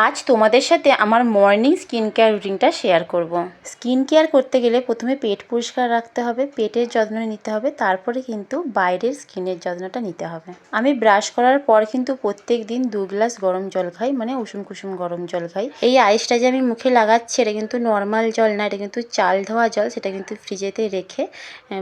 আজ তোমাদের সাথে আমার মর্নিং স্কিন কেয়ার রুটিনটা শেয়ার করব। স্কিন কেয়ার করতে গেলে প্রথমে পেট পরিষ্কার রাখতে হবে, পেটের যত্ন নিতে হবে, তারপরে কিন্তু বাইরের স্কিনের যত্নটা নিতে হবে। আমি ব্রাশ করার পর কিন্তু প্রত্যেক দিন 2 গ্লাস গরম জল খাই, মানে উষুম কুসুম গরম জল খাই। এই আইসটা যে আমি মুখে লাগাচ্ছি এটা কিন্তু নর্মাল জল না, এটা কিন্তু চাল ধোয়া জল। সেটা কিন্তু ফ্রিজেতে রেখে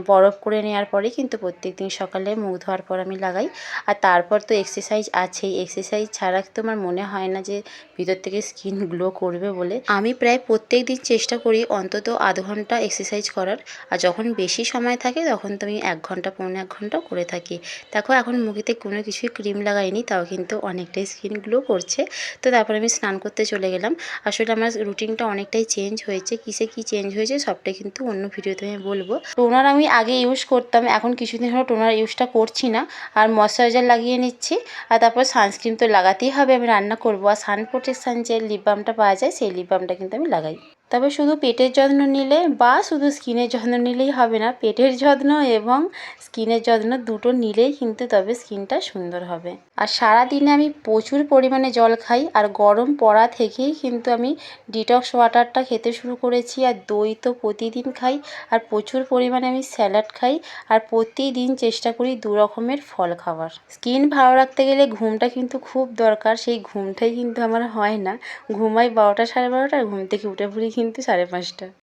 বরফ করে নেওয়ার পরে কিন্তু প্রত্যেক দিন সকালে মুখ ধোয়ার পর আমি লাগাই। আর তারপর তো এক্সারসাইজ আছেই, এক্সারসাইজ ছাড়া তো আমার মনে হয় না যে ভিতর থেকে স্কিন গ্লো করবে বলে। আমি প্রায় প্রত্যেক দিন চেষ্টা করি অন্তত আধ ঘন্টা এক্সারসাইজ করার। আর যখন বেশি সময় থাকে তখন তো আমি 1 ঘন্টা পৌনে 1 ঘন্টা করে থাকি। দেখো এখন মুখেতে কোনো কিছুই ক্রিম লাগাইনি, তাও কিন্তু অনেকটাই স্কিন গ্লো করছে। তো তারপরে আমি স্নান করতে চলে গেলাম। আসলে আমার রুটিনটা অনেকটাই চেঞ্জ হয়েছে। কিসে কি চেঞ্জ হয়েছে সবটাই কিন্তু অন্য ভিডিওতে আমি বলবো। টোনার আমি আগে ইউজ করতাম, এখন কিছুদিন হলো টোনার ইউজটা করছি না। আর ময়শ্চারাইজার লাগিয়ে নিচ্ছি। আর তারপর সানস্ক্রিন তো লাগাতেই হবে, আমি রান্না করবো। আর সান প্রোটেকশান যে লিপ বামটা পাওয়া যায় সেই লিপ বামটা কিন্তু আমি লাগাই। তবে শুধু পেটের যত্ন নিলে বা শুধু স্কিনের যত্ন নিলেই হবে না, পেটের যত্ন এবং স্কিনের যত্ন দুটো নিলেই কিন্তু তবে স্কিনটা সুন্দর হবে। আর সারাদিনে আমি প্রচুর পরিমাণে জল খাই। আর গরম পড়া থেকেই কিন্তু আমি ডিটক্স ওয়াটারটা খেতে শুরু করেছি। আর দই তো প্রতিদিন খাই। আর প্রচুর পরিমাণে আমি স্যালাড খাই। আর প্রতিদিন চেষ্টা করি 2 রকমের ফল খাওয়ার। স্কিন ভালো রাখতে গেলে ঘুমটা কিন্তু খুব দরকার, সেই ঘুমটাই কিন্তু আমার হয় না। ঘুমাই 12টা 12:30, আর ঘুম থেকে উঠে পড়ি কিন্তু 5:30।